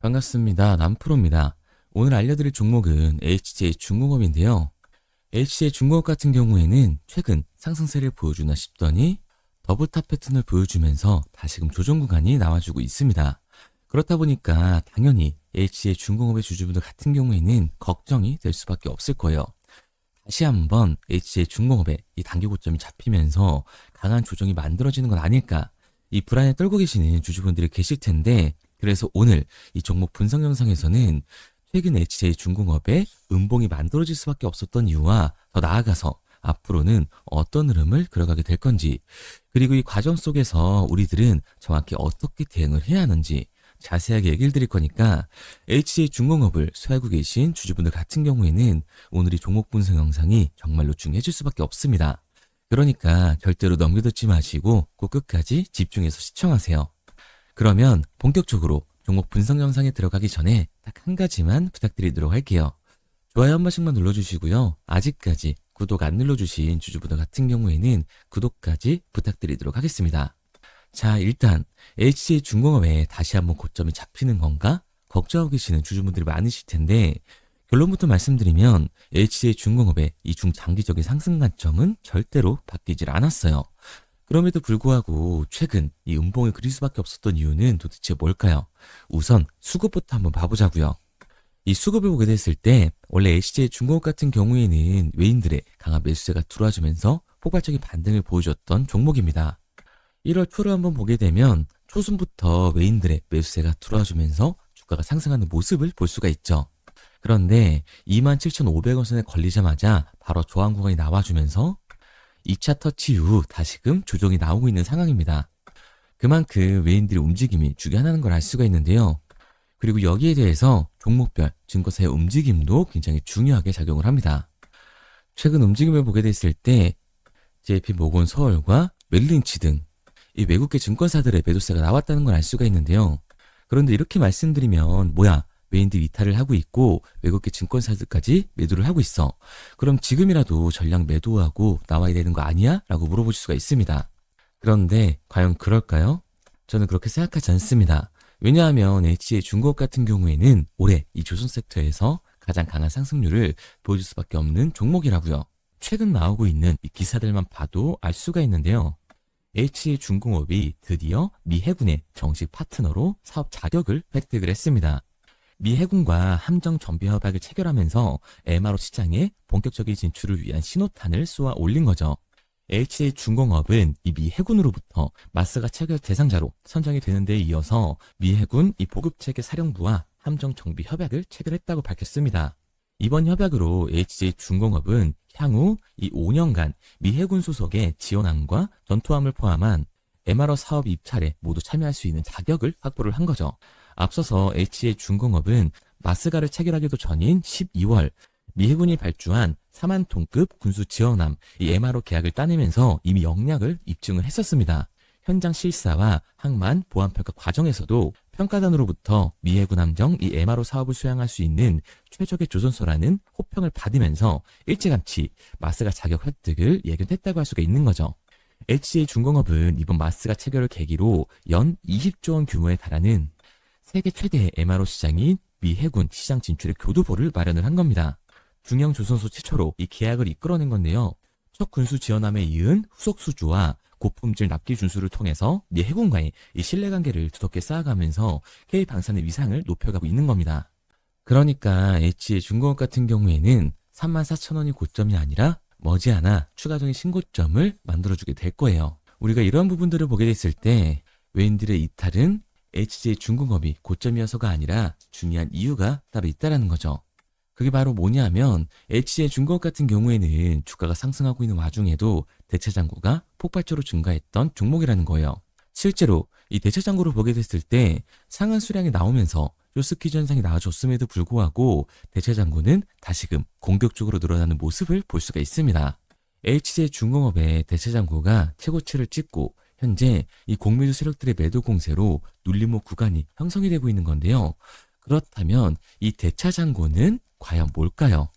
반갑습니다. 남프로입니다. 오늘 알려드릴 종목은 HJ중공업인데요. HJ중공업 같은 경우에는 최근 상승세를 보여주나 싶더니 더블탑 패턴을 보여주면서 다시금 조정 구간이 나와주고 있습니다. 그렇다 보니까 당연히 HJ중공업의 주주분들 같은 경우에는 걱정이 될 수밖에 없을 거예요. 다시 한번 HJ중공업의 이 단기 고점이 잡히면서 강한 조정이 만들어지는 건 아닐까, 이 불안에 떨고 계시는 주주분들이 계실 텐데, 그래서 오늘 이 종목 분석 영상에서는 최근 HJ중공업의 음봉이 만들어질 수밖에 없었던 이유와 더 나아가서 앞으로는 어떤 흐름을 그려가게 될 건지, 그리고 이 과정 속에서 우리들은 정확히 어떻게 대응을 해야 하는지 자세하게 얘기를 드릴 거니까, HJ중공업을 소유하고 계신 주주분들 같은 경우에는 오늘 이 종목 분석 영상이 정말로 중요해질 수밖에 없습니다. 그러니까 절대로 넘겨듣지 마시고 꼭 끝까지 집중해서 시청하세요. 그러면 본격적으로 종목 분석 영상에 들어가기 전에 딱 한 가지만 부탁드리도록 할게요. 좋아요 한 번씩만 눌러주시고요. 아직까지 구독 안 눌러주신 주주분들 같은 경우에는 구독까지 부탁드리도록 하겠습니다. 자, 일단 HJ중공업에 다시 한번 고점이 잡히는 건가 걱정하고 계시는 주주분들이 많으실 텐데, 결론부터 말씀드리면 HJ중공업의 이 중장기적인 상승 관점은 절대로 바뀌질 않았어요. 그럼에도 불구하고 최근 이 음봉을 그릴 수밖에 없었던 이유는 도대체 뭘까요? 우선 수급부터 한번 봐보자고요. 이 수급을 보게 됐을 때 원래 HJ중공업 같은 경우에는 외인들의 강한 매수세가 들어와주면서 폭발적인 반등을 보여줬던 종목입니다. 1월 초를 한번 보게 되면 초순부터 외인들의 매수세가 들어와주면서 주가가 상승하는 모습을 볼 수가 있죠. 그런데 27,500원 선에 걸리자마자 바로 저항 구간이 나와주면서 2차 터치 이후 다시금 조정이 나오고 있는 상황입니다. 그만큼 외인들의 움직임이 중요하다는 걸 알 수가 있는데요. 그리고 여기에 대해서 종목별 증거사의 움직임도 굉장히 중요하게 작용을 합니다. 최근 움직임을 보게 됐을 때 JP모건 서울과 멜린치 등 이 외국계 증권사들의 매도세가 나왔다는 걸 알 수가 있는데요. 그런데 이렇게 말씀드리면 뭐야, 외인들이 이탈을 하고 있고 외국계 증권사들까지 매도를 하고 있어, 그럼 지금이라도 전량 매도하고 나와야 되는 거 아니야? 라고 물어보실 수가 있습니다. 그런데 과연 그럴까요? 저는 그렇게 생각하지 않습니다. 왜냐하면 HJ중공업 같은 경우에는 올해 이 조선 섹터에서 가장 강한 상승률을 보여줄 수밖에 없는 종목이라고요. 최근 나오고 있는 이 기사들만 봐도 알 수가 있는데요. HJ중공업이 드디어 미 해군의 정식 파트너로 사업 자격을 획득을 했습니다. 미 해군과 함정 정비 협약을 체결하면서 MRO 시장에 본격적인 진출을 위한 신호탄을 쏘아 올린 거죠. HJ중공업은 이 미 해군으로부터 마스가 체결 대상자로 선정이 되는 데에 이어서 미 해군 이 보급체계 사령부와 함정 정비 협약을 체결했다고 밝혔습니다. 이번 협약으로 HJ중공업은 향후 이 5년간 미 해군 소속의 지원함과 전투함을 포함한 MRO 사업 입찰에 모두 참여할 수 있는 자격을 확보를 한 거죠. 앞서서 HJ중공업은 마스가를 체결하기도 전인 12월 미 해군이 발주한 4만 톤급 군수 지원함 이 MRO 계약을 따내면서 이미 역량을 입증을 했었습니다. 현장 실사와 항만 보안 평가 과정에서도 평가단으로부터 미 해군 함정 이 MRO 사업을 수행할 수 있는 최적의 조선소라는 호평을 받으면서 일찌감치 마스가 자격 획득을 예견했다고 할 수가 있는 거죠. HJ중공업은 이번 마스가 체결을 계기로 연 20조 원 규모에 달하는 세계 최대의 MRO 시장인 미 해군 시장 진출의 교두보를 마련을 한 겁니다. 중형 조선소 최초로 이 계약을 이끌어낸 건데요. 첫 군수 지원함에 이은 후속 수주와 고품질 납기 준수를 통해서 미 해군과의 이 신뢰관계를 두텁게 쌓아가면서 K 방산의 위상을 높여가고 있는 겁니다. 그러니까 HJ중공업 같은 경우에는 34,000원이 고점이 아니라 머지않아 추가적인 신고점을 만들어주게 될 거예요. 우리가 이런 부분들을 보게 됐을 때 외인들의 이탈은 HJ중공업이 고점이어서가 아니라 중요한 이유가 따로 있다는 거죠. 그게 바로 뭐냐면 HJ중공업 같은 경우에는 주가가 상승하고 있는 와중에도 대체장고가 폭발적으로 증가했던 종목이라는 거예요. 실제로 이 대체장고를 보게 됐을 때 상한 수량이 나오면서 쇼스퀴즈 현상이 나와줬음에도 불구하고 대체장고는 다시금 공격적으로 늘어나는 모습을 볼 수가 있습니다. HJ중공업의 대체장고가 최고치를 찍고 현재 이 공매도 세력들의 매도 공세로 눌림목 구간이 형성이 되고 있는 건데요. 그렇다면 이 대차 잔고는 과연 뭘까요?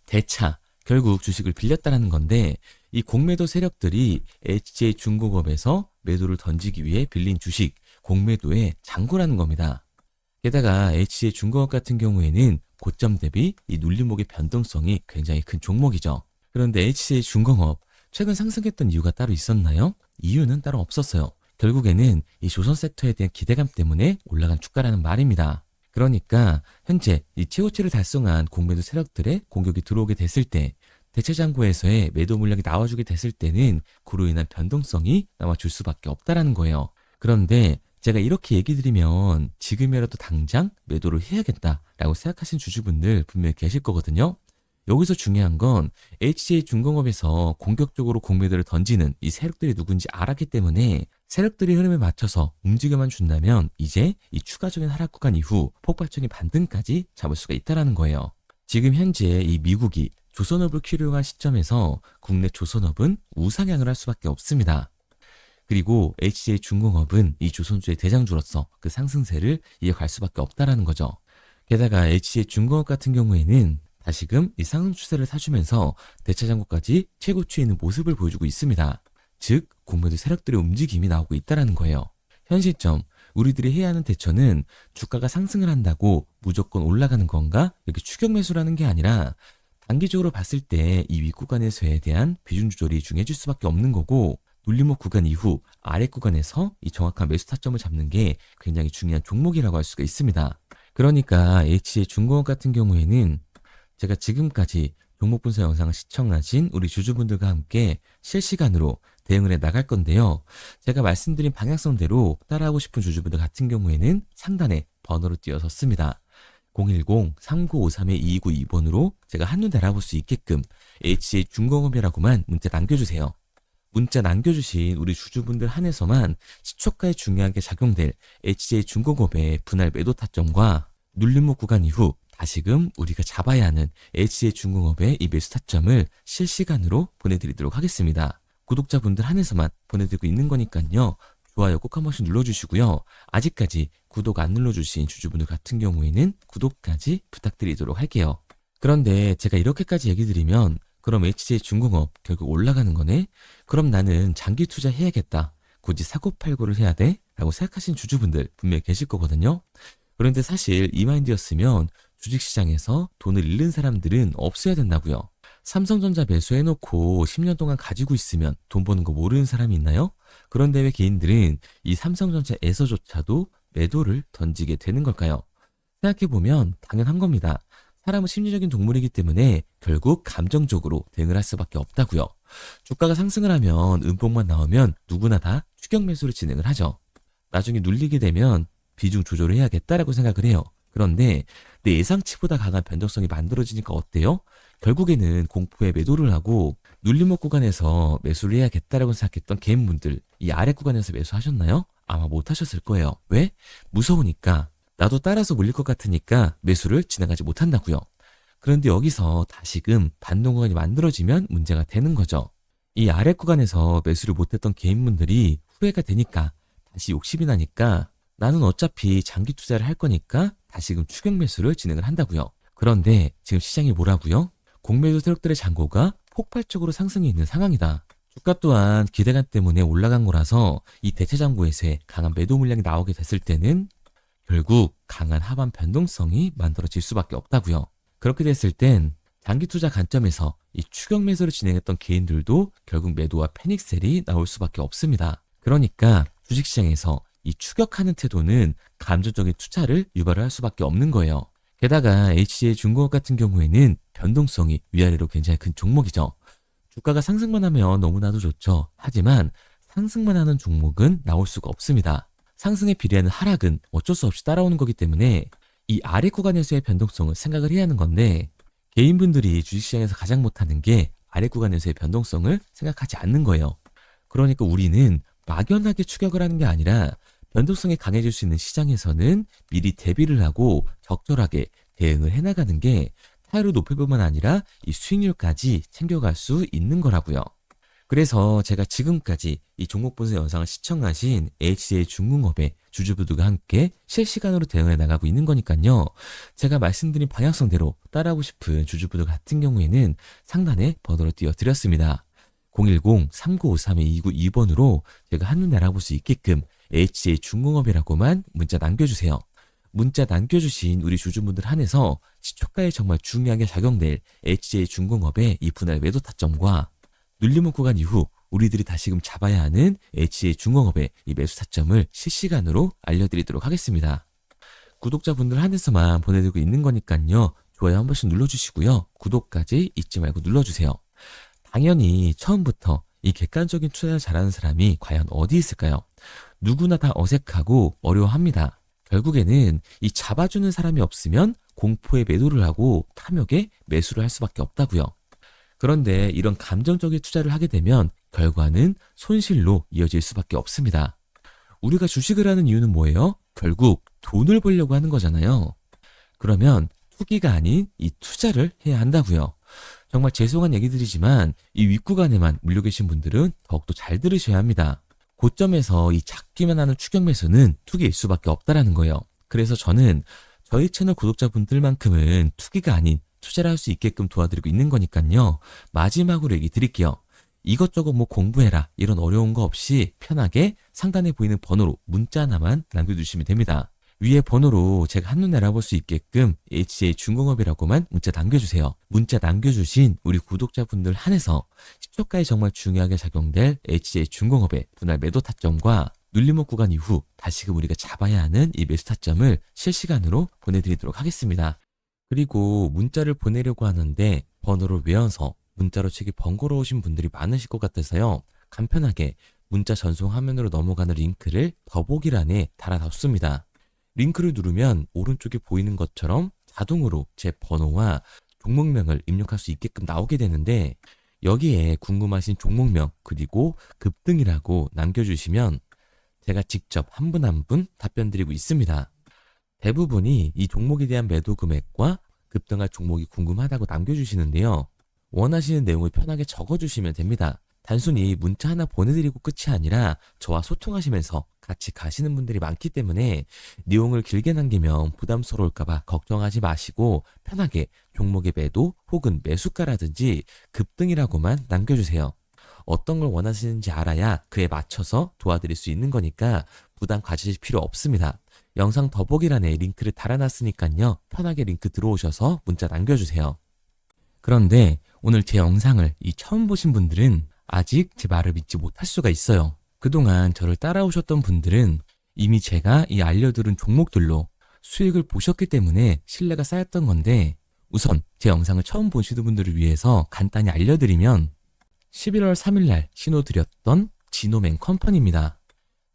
대차, 결국 주식을 빌렸다는 건데 이 공매도 세력들이 HJ중공업에서 매도를 던지기 위해 빌린 주식, 공매도의 잔고라는 겁니다. 게다가 HCA 중공업 같은 경우에는 고점 대비 이 눌림목의 변동성이 굉장히 큰 종목이죠. 그런데 HCA 중공업 최근 상승했던 이유가 따로 있었나요? 이유는 따로 없었어요. 결국에는 이 조선 섹터에 대한 기대감 때문에 올라간 주가라는 말입니다. 그러니까 현재 이 최고치를 달성한 공매도 세력들의 공격이 들어오게 됐을 때 대체장고에서의 매도 물량이 나와주게 됐을 때는 그로 인한 변동성이 나와줄 수밖에 없다라는 거예요. 그런데 제가 이렇게 얘기 드리면 지금이라도 당장 매도를 해야겠다라고 생각하신 주주분들 분명히 계실 거거든요. 여기서 중요한 건 HCA 중공업에서 공격적으로 공매도를 던지는 이 세력들이 누군지 알았기 때문에 세력들이 흐름에 맞춰서 움직여만 준다면 이제 이 추가적인 하락 구간 이후 폭발적인 반등까지 잡을 수가 있다는 거예요. 지금 현재 이 미국이 조선업을 필요한 시점에서 국내 조선업은 우상향을 할 수밖에 없습니다. 그리고 HCA 중공업은 이 조선주의 대장주로서 그 상승세를 이어갈 수밖에 없다라는 거죠. 게다가 HCA 중공업 같은 경우에는 다시금 이 상승 추세를 타주면서 대차장고까지 최고치에 있는 모습을 보여주고 있습니다. 즉 공매도 세력들의 움직임이 나오고 있다는 거예요. 현 시점 우리들이 해야 하는 대처는 주가가 상승을 한다고 무조건 올라가는 건가? 이렇게 추격 매수라는 게 아니라 단기적으로 봤을 때 이 윗구간에서에 대한 비중 조절이 중요해질 수밖에 없는 거고 눌림목 구간 이후 아래 구간에서 이 정확한 매수 타점을 잡는 게 굉장히 중요한 종목이라고 할 수가 있습니다. 그러니까 HCA 중공업 같은 경우에는 제가 지금까지 종목 분석 영상을 시청하신 우리 주주분들과 함께 실시간으로 대응을 해 나갈 건데요. 제가 말씀드린 방향성대로 따라하고 싶은 주주분들 같은 경우에는 상단에 번호로 띄어서 씁니다. 010-3953-2292번으로 제가 한눈에 알아볼 수 있게끔 HCA 중공업이라고만 문자 남겨주세요. 문자 남겨주신 우리 주주분들 한해서만 시초가에 중요하게 작용될 HCA 중공업의 분할 매도 타점과 눌림목 구간 이후 다시금 우리가 잡아야 하는 HCA 중공업의 이 매수 타점을 실시간으로 보내드리도록 하겠습니다. 구독자분들 한해서만 보내드리고 있는 거니까요. 좋아요 꼭 한 번씩 눌러주시고요. 아직까지 구독 안 눌러주신 주주분들 같은 경우에는 구독까지 부탁드리도록 할게요. 그런데 제가 이렇게까지 얘기 드리면 그럼 HCA 중공업 결국 올라가는 거네? 그럼 나는 장기 투자 해야겠다. 굳이 사고팔고를 해야 돼? 라고 생각하시는 주주분들 분명히 계실 거거든요. 그런데 사실 이 마인드였으면 주식시장에서 돈을 잃는 사람들은 없어야 된다고요. 삼성전자 매수해놓고 10년 동안 가지고 있으면 돈 버는 거 모르는 사람이 있나요? 그런데 왜 개인들은 이 삼성전자에서조차도 매도를 던지게 되는 걸까요? 생각해보면 당연한 겁니다. 사람은 심리적인 동물이기 때문에 결국 감정적으로 대응을 할 수밖에 없다고요. 주가가 상승을 하면 음봉만 나오면 누구나 다 추격 매수를 진행을 하죠. 나중에 눌리게 되면 비중 조절을 해야겠다라고 생각을 해요. 그런데 내 예상치보다 강한 변동성이 만들어지니까 어때요? 결국에는 공포에 매도를 하고 눌림목 구간에서 매수를 해야겠다라고 생각했던 개인분들 이 아래 구간에서 매수하셨나요? 아마 못하셨을 거예요. 왜? 무서우니까. 나도 따라서 물릴 것 같으니까 매수를 진행하지 못한다고요. 그런데 여기서 다시금 반동 구간이 만들어지면 문제가 되는 거죠. 이 아래 구간에서 매수를 못했던 개인분들이 후회가 되니까 다시 욕심이 나니까 나는 어차피 장기 투자를 할 거니까 다시금 추격 매수를 진행을 한다고요. 그런데 지금 시장이 뭐라고요? 공매도 세력들의 잔고가 폭발적으로 상승해 있는 상황이다. 주가 또한 기대감 때문에 올라간 거라서 이 대체 잔고에서의 강한 매도 물량이 나오게 됐을 때는 결국 강한 하반 변동성이 만들어질 수밖에 없다고요. 그렇게 됐을 땐 장기 투자 관점에서 이 추격 매수를 진행했던 개인들도 결국 매도와 패닉셀이 나올 수밖에 없습니다. 그러니까 주식시장에서 이 추격하는 태도는 감정적인 투자를 유발을 할 수밖에 없는 거예요. 게다가 HCA 중공업 같은 경우에는 변동성이 위아래로 굉장히 큰 종목이죠. 주가가 상승만 하면 너무나도 좋죠. 하지만 상승만 하는 종목은 나올 수가 없습니다. 상승에 비례하는 하락은 어쩔 수 없이 따라오는 거기 때문에 이 아래 구간에서의 변동성을 생각을 해야 하는 건데 개인분들이 주식시장에서 가장 못하는 게 아래 구간에서의 변동성을 생각하지 않는 거예요. 그러니까 우리는 막연하게 추격을 하는 게 아니라 변동성이 강해질 수 있는 시장에서는 미리 대비를 하고 적절하게 대응을 해나가는 게 타율을 높일 뿐만 아니라 이 수익률까지 챙겨갈 수 있는 거라고요. 그래서 제가 지금까지 이 종목 분석 영상을 시청하신 HCA 중공업의 주주분들과 함께 실시간으로 대응해 나가고 있는 거니까요. 제가 말씀드린 방향성대로 따라하고 싶은 주주분들 같은 경우에는 상단에 번호를 띄워드렸습니다. 010-3953-2292번으로 제가 한눈에 알아볼 수 있게끔 HCA 중공업이라고만 문자 남겨주세요. 문자 남겨주신 우리 주주분들 한해서 시초가에 정말 중요하게 작용될 HJ중공업의 이 분할 매도 타점과 눌림목 구간 이후 우리들이 다시금 잡아야 하는 HJ중공업의 이 매수 타점을 실시간으로 알려드리도록 하겠습니다. 구독자분들 한해서만 보내드리고 있는 거니까요. 좋아요 한 번씩 눌러주시고요. 구독까지 잊지 말고 눌러주세요. 당연히 처음부터 이 객관적인 투자를 잘하는 사람이 과연 어디 있을까요? 누구나 다 어색하고 어려워합니다. 결국에는 이 잡아주는 사람이 없으면 공포에 매도를 하고 탐욕에 매수를 할 수밖에 없다고요. 그런데 이런 감정적인 투자를 하게 되면 결과는 손실로 이어질 수밖에 없습니다. 우리가 주식을 하는 이유는 뭐예요? 결국 돈을 벌려고 하는 거잖아요. 그러면 투기가 아닌 이 투자를 해야 한다고요. 정말 죄송한 얘기들이지만 이 윗구간에만 물려 계신 분들은 더욱더 잘 들으셔야 합니다. 고점에서 이 작기만 하는 추격 매수는 투기일 수밖에 없다라는 거예요. 그래서 저는 저희 채널 구독자분들만큼은 투기가 아닌 투자를 할 수 있게끔 도와드리고 있는 거니까요. 마지막으로 얘기 드릴게요. 이것저것 뭐 공부해라 이런 어려운 거 없이 편하게 상단에 보이는 번호로 문자 하나만 남겨주시면 됩니다. 위에 번호로 제가 한눈에 알아볼 수 있게끔 HJ중공업이라고만 문자 남겨주세요. 문자 남겨주신 우리 구독자분들 한해서 시초가에 정말 중요하게 작용될 HJ중공업의 분할 매도 타점과 눌림목 구간 이후 다시금 우리가 잡아야 하는 이 매수 타점을 실시간으로 보내드리도록 하겠습니다. 그리고 문자를 보내려고 하는데 번호를 외워서 문자로 치기 번거로우신 분들이 많으실 것 같아서요. 간편하게 문자 전송 화면으로 넘어가는 링크를 더보기란에 달아놨습니다. 링크를 누르면 오른쪽에 보이는 것처럼 자동으로 제 번호와 종목명을 입력할 수 있게끔 나오게 되는데 여기에 궁금하신 종목명 그리고 급등이라고 남겨주시면 제가 직접 한 분 한 분 답변 드리고 있습니다. 대부분이 이 종목에 대한 매도 금액과 급등할 종목이 궁금하다고 남겨주시는데요. 원하시는 내용을 편하게 적어주시면 됩니다. 단순히 문자 하나 보내드리고 끝이 아니라 저와 소통하시면서 같이 가시는 분들이 많기 때문에 내용을 길게 남기면 부담스러울까봐 걱정하지 마시고 편하게 종목의 매도 혹은 매수가라든지 급등이라고만 남겨주세요. 어떤 걸 원하시는지 알아야 그에 맞춰서 도와드릴 수 있는 거니까 부담 가지실 필요 없습니다. 영상 더보기란에 링크를 달아놨으니까요. 편하게 링크 들어오셔서 문자 남겨주세요. 그런데 오늘 제 영상을 처음 보신 분들은 아직 제 말을 믿지 못할 수가 있어요. 그동안 저를 따라오셨던 분들은 이미 제가 이 알려드린 종목들로 수익을 보셨기 때문에 신뢰가 쌓였던 건데 우선 제 영상을 처음 보시는 분들을 위해서 간단히 알려드리면 11월 3일날 신호드렸던 지노맨 컴퍼니입니다.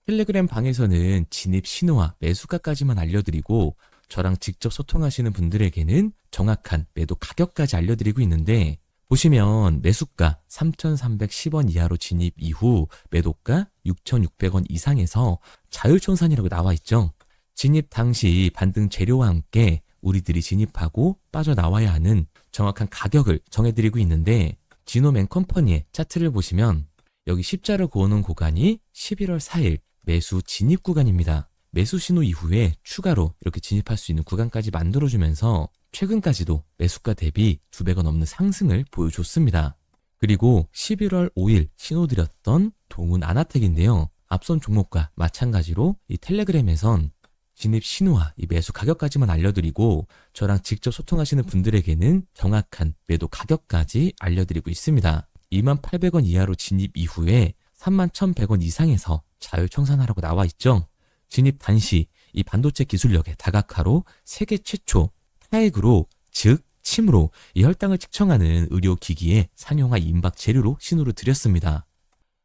텔레그램 방에서는 진입 신호와 매수가까지만 알려드리고 저랑 직접 소통하시는 분들에게는 정확한 매도 가격까지 알려드리고 있는데 보시면 매수가 3,310원 이하로 진입 이후 매도가 6,600원 이상에서 자율청산이라고 나와 있죠. 진입 당시 반등 재료와 함께 우리들이 진입하고 빠져나와야 하는 정확한 가격을 정해드리고 있는데 지노맨 컴퍼니의 차트를 보시면 여기 십자를 그어놓은 구간이 11월 4일 매수 진입 구간입니다. 매수 신호 이후에 추가로 이렇게 진입할 수 있는 구간까지 만들어주면서 최근까지도 매수가 대비 2배가 넘는 상승을 보여줬습니다. 그리고 11월 5일 신호드렸던 동훈 아나텍인데요. 앞선 종목과 마찬가지로 이 텔레그램에선 진입 신호와 이 매수 가격까지만 알려드리고 저랑 직접 소통하시는 분들에게는 정확한 매도 가격까지 알려드리고 있습니다. 28,000원 이하로 진입 이후에 31,100원 이상에서 자율청산하라고 나와 있죠. 진입 단시 이 반도체 기술력의 다각화로 세계 최초 타액으로 즉 침으로 이 혈당을 측정하는 의료기기의 상용화 임박 재료로 신호를 드렸습니다.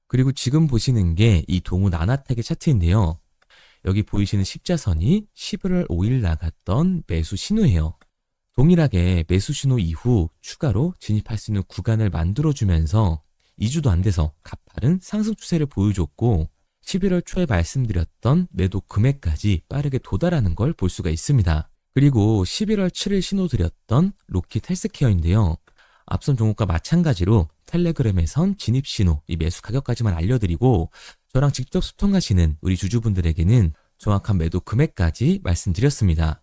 그리고 지금 보시는 게 이 동훈 아나텍의 차트인데요. 여기 보이시는 십자선이 11월 5일 나갔던 매수 신호예요. 동일하게 매수 신호 이후 추가로 진입할 수 있는 구간을 만들어주면서 2주도 안 돼서 가파른 상승 추세를 보여줬고 11월 초에 말씀드렸던 매도 금액까지 빠르게 도달하는 걸 볼 수가 있습니다. 그리고 11월 7일 신호드렸던 로킷 헬스케어인데요. 앞선 종목과 마찬가지로 텔레그램에선 진입 신호, 이 매수 가격까지만 알려드리고 저랑 직접 소통하시는 우리 주주분들에게는 정확한 매도 금액까지 말씀드렸습니다.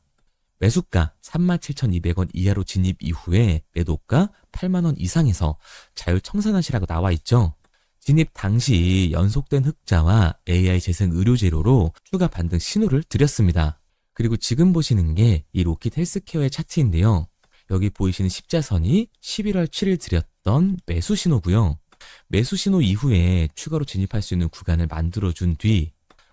매수가 37,200원 이하로 진입 이후에 매도가 8만원 이상에서 자율청산하시라고 나와 있죠. 진입 당시 연속된 흑자와 AI 재생 의료 재료로 추가 반등 신호를 드렸습니다. 그리고 지금 보시는 게 이 로킷 헬스케어의 차트인데요. 여기 보이시는 십자선이 11월 7일 드렸던 매수 신호고요. 매수 신호 이후에 추가로 진입할 수 있는 구간을 만들어준 뒤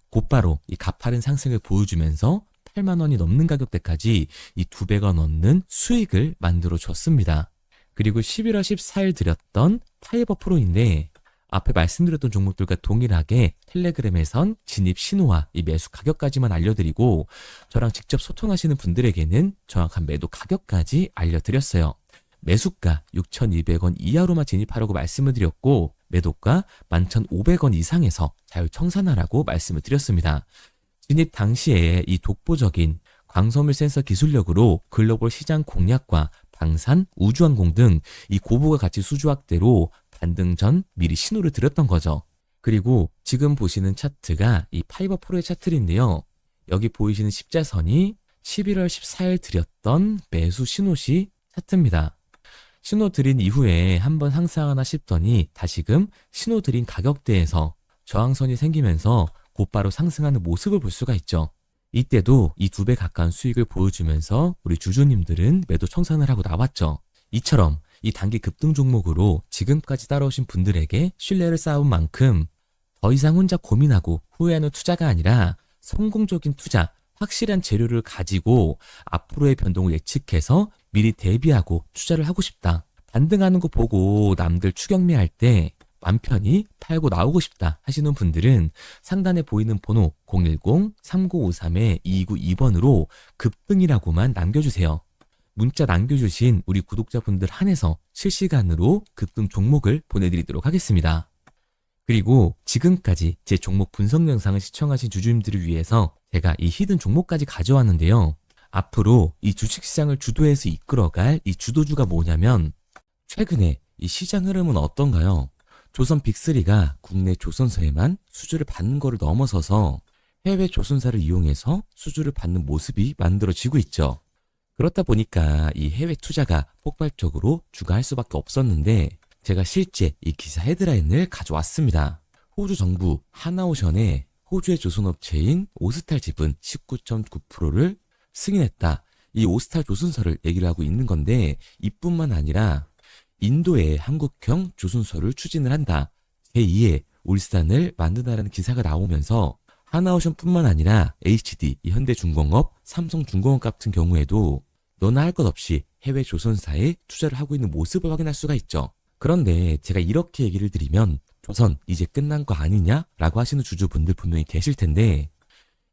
곧바로 이 가파른 상승을 보여주면서 8만 원이 넘는 가격대까지 이 2배가 넘는 수익을 만들어 줬습니다. 그리고 11월 14일 드렸던 파이버 프로인데 앞에 말씀드렸던 종목들과 동일하게 텔레그램에선 진입 신호와 이 매수 가격까지만 알려드리고 저랑 직접 소통하시는 분들에게는 정확한 매도 가격까지 알려드렸어요. 매수가 6,200원 이하로만 진입하라고 말씀을 드렸고 매도가 11,500원 이상에서 자유청산하라고 말씀을 드렸습니다. 진입 당시에 이 독보적인 광섬유 센서 기술력으로 글로벌 시장 공략과 방산, 우주항공 등 이 고부가 가치 수주 확대로 반등 전 미리 신호를 드렸던 거죠. 그리고 지금 보시는 차트가 이 파이버 프로의 차트인데요. 여기 보이시는 십자선이 11월 14일 드렸던 매수 신호시 차트입니다. 신호 드린 이후에 한번 상승하나 싶더니 다시금 신호 드린 가격대에서 저항선이 생기면서 곧바로 상승하는 모습을 볼 수가 있죠. 이때도 이 2배 가까운 수익을 보여주면서 우리 주주님들은 매도 청산을 하고 나왔죠. 이처럼 이 단기 급등 종목으로 지금까지 따라오신 분들에게 신뢰를 쌓은 만큼 더 이상 혼자 고민하고 후회하는 투자가 아니라 성공적인 투자, 확실한 재료를 가지고 앞으로의 변동을 예측해서 미리 대비하고 투자를 하고 싶다. 반등하는 거 보고 남들 추격매할 때 맘 편히 팔고 나오고 싶다 하시는 분들은 상단에 보이는 번호 010-3953-2292번으로 급등이라고만 남겨주세요. 문자 남겨주신 우리 구독자분들 한해서 실시간으로 급등 종목을 보내드리도록 하겠습니다. 그리고 지금까지 제 종목 분석 영상을 시청하신 주주님들을 위해서 제가 이 히든 종목까지 가져왔는데요. 앞으로 이 주식시장을 주도해서 이끌어갈 이 주도주가 뭐냐면 최근에 이 시장 흐름은 어떤가요? 조선 빅3가 국내 조선사에만 수주를 받는 거를 넘어서서 해외 조선사를 이용해서 수주를 받는 모습이 만들어지고 있죠. 그렇다 보니까 이 해외 투자가 폭발적으로 주가할 수밖에 없었는데 제가 실제 이 기사 헤드라인을 가져왔습니다. 호주 정부 하나오션에 호주의 조선업체인 오스탈 지분 19.9%를 승인했다. 이 오스탈 조선사를 얘기를 하고 있는 건데 이뿐만 아니라 인도의 한국형 조선소를 추진을 한다. 제2의 울산을 만든다라는 기사가 나오면서 하나오션뿐만 아니라 HD, 현대중공업, 삼성중공업 같은 경우에도 너나 할 것 없이 해외 조선사에 투자를 하고 있는 모습을 확인할 수가 있죠. 그런데 제가 이렇게 얘기를 드리면 조선 이제 끝난 거 아니냐라고 하시는 주주분들 분명히 계실 텐데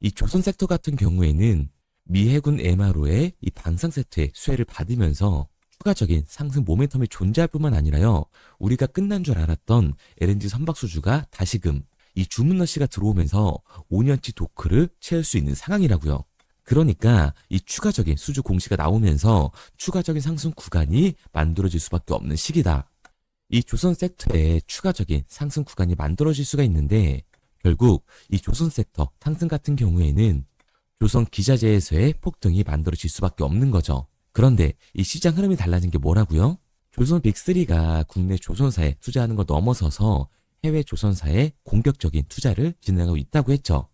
이 조선 섹터 같은 경우에는 미 해군 MRO의 이 방산 세트의 수혜를 받으면서 추가적인 상승 모멘텀이 존재할 뿐만 아니라요. 우리가 끝난 줄 알았던 LNG 선박 수주가 다시금 이 주문러시가 들어오면서 5년치 도크를 채울 수 있는 상황이라고요. 그러니까 이 추가적인 수주 공시가 나오면서 추가적인 상승 구간이 만들어질 수밖에 없는 시기다. 이 조선 섹터에 추가적인 상승 구간이 만들어질 수가 있는데 결국 이 조선 섹터 상승 같은 경우에는 조선 기자재에서의 폭등이 만들어질 수밖에 없는 거죠. 그런데 이 시장 흐름이 달라진 게 뭐라고요? 조선 빅3가 국내 조선사에 투자하는 걸 넘어서서 해외 조선사에 공격적인 투자를 진행하고 있다고 했죠.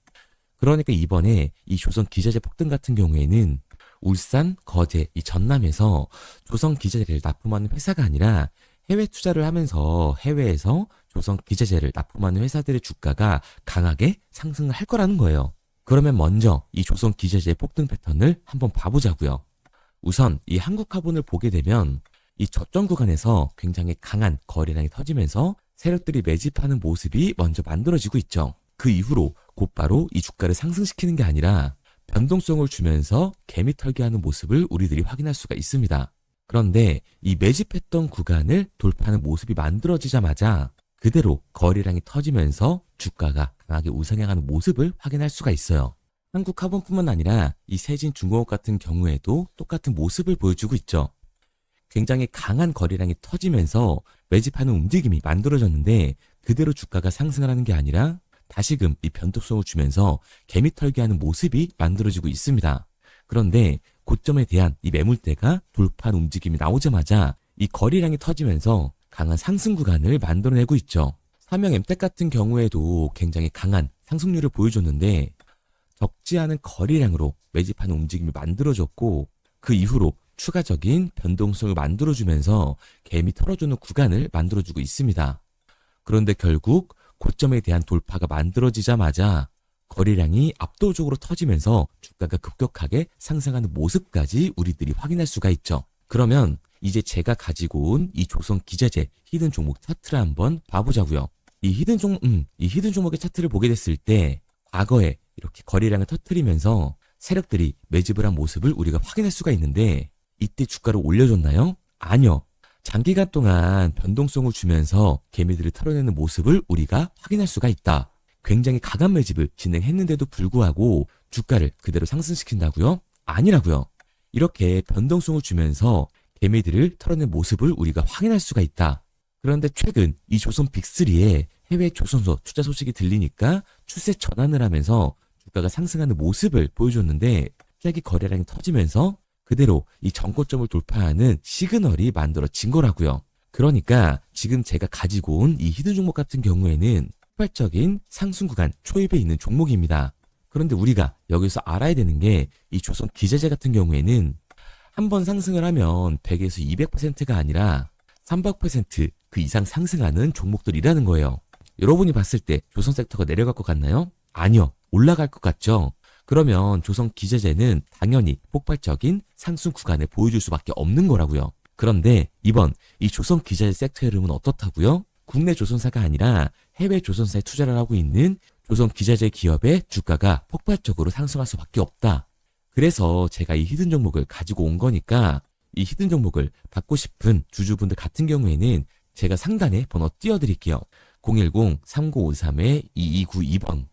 그러니까 이번에 이 조선 기자재 폭등 같은 경우에는 울산, 거제, 이 전남에서 조선 기자재를 납품하는 회사가 아니라 해외 투자를 하면서 해외에서 조선 기자재를 납품하는 회사들의 주가가 강하게 상승을 할 거라는 거예요. 그러면 먼저 이 조선 기자재의 폭등 패턴을 한번 봐보자고요. 우선 이 한국화본을 보게 되면 이 저점 구간에서 굉장히 강한 거래량이 터지면서 세력들이 매집하는 모습이 먼저 만들어지고 있죠. 그 이후로 곧바로 이 주가를 상승시키는 게 아니라 변동성을 주면서 개미 털기하는 모습을 우리들이 확인할 수가 있습니다. 그런데 이 매집했던 구간을 돌파하는 모습이 만들어지자마자 그대로 거래량이 터지면서 주가가 강하게 우상향하는 모습을 확인할 수가 있어요. 한국화본뿐만 아니라 이 세진중공업 같은 경우에도 똑같은 모습을 보여주고 있죠. 굉장히 강한 거래량이 터지면서 매집하는 움직임이 만들어졌는데 그대로 주가가 상승을 하는 게 아니라 다시금 이 변동성을 주면서 개미 털기하는 모습이 만들어지고 있습니다. 그런데 고점에 대한 이 매물대가 돌파한 움직임이 나오자마자 이 거래량이 터지면서 강한 상승 구간을 만들어내고 있죠. 삼형 엠텍 같은 경우에도 굉장히 강한 상승률을 보여줬는데 적지 않은 거래량으로 매집하는 움직임이 만들어졌고 그 이후로 추가적인 변동성을 만들어주면서 갭이 털어주는 구간을 만들어주고 있습니다. 그런데 결국 고점에 대한 돌파가 만들어지자마자 거래량이 압도적으로 터지면서 주가가 급격하게 상승하는 모습까지 우리들이 확인할 수가 있죠. 그러면 이제 제가 가지고 온 이 조선 기자재 히든 종목 차트를 한번 봐보자고요. 이 히든 종목의 차트를 보게 됐을 때 과거에 이렇게 거래량을 터뜨리면서 세력들이 매집을 한 모습을 우리가 확인할 수가 있는데 이때 주가를 올려줬나요? 아니요. 장기간 동안 변동성을 주면서 개미들을 털어내는 모습을 우리가 확인할 수가 있다. 굉장히 강한 매집을 진행했는데도 불구하고 주가를 그대로 상승시킨다고요? 아니라고요. 이렇게 변동성을 주면서 개미들을 털어낸 모습을 우리가 확인할 수가 있다. 그런데 최근 이 조선 빅3의 해외 조선소 투자 소식이 들리니까 추세 전환을 하면서 주가가 상승하는 모습을 보여줬는데 갑자기 거래량이 터지면서 그대로 이 전고점을 돌파하는 시그널이 만들어진 거라고요. 그러니까 지금 제가 가지고 온 이 히든 종목 같은 경우에는 폭발적인 상승 구간 초입에 있는 종목입니다. 그런데 우리가 여기서 알아야 되는 게 이 조선 기자재 같은 경우에는 한번 상승을 하면 100에서 200%가 아니라 300%그 이상 상승하는 종목들이라는 거예요. 여러분이 봤을 때 조선 섹터가 내려갈 것 같나요? 아니요. 올라갈 것 같죠? 그러면 조선 기자재는 당연히 폭발적인 상승 구간을 보여줄 수밖에 없는 거라고요. 그런데 이번 이 조선 기자재 섹터 흐름은 어떻다고요? 국내 조선사가 아니라 해외 조선사에 투자를 하고 있는 조선 기자재 기업의 주가가 폭발적으로 상승할 수밖에 없다. 그래서 제가 이 히든 종목을 가지고 온 거니까 이 히든 종목을 받고 싶은 주주분들 같은 경우에는 제가 상단에 번호 띄워드릴게요. 010-3953-2292번.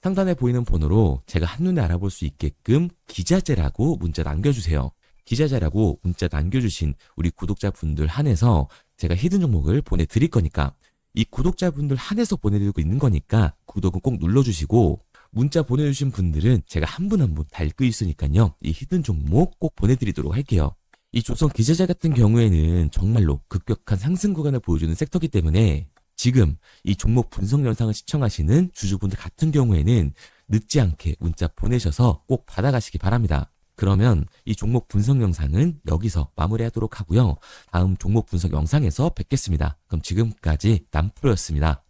상단에 보이는 번호로 제가 한눈에 알아볼 수 있게끔 기자재라고 문자 남겨주세요. 기자재라고 문자 남겨주신 우리 구독자분들 한해서 제가 히든 종목을 보내드릴 거니까 이 구독자분들 한해서 보내드리고 있는 거니까 구독은 꼭 눌러주시고 문자 보내주신 분들은 제가 한 분 한 분 다 읽고 있으니까요. 이 히든 종목 꼭 보내드리도록 할게요. 이 조선 기자재 같은 경우에는 정말로 급격한 상승 구간을 보여주는 섹터이기 때문에 지금 이 종목 분석 영상을 시청하시는 주주분들 같은 경우에는 늦지 않게 문자 보내셔서 꼭 받아가시기 바랍니다. 그러면 이 종목 분석 영상은 여기서 마무리하도록 하고요. 다음 종목 분석 영상에서 뵙겠습니다. 그럼 지금까지 남프로였습니다.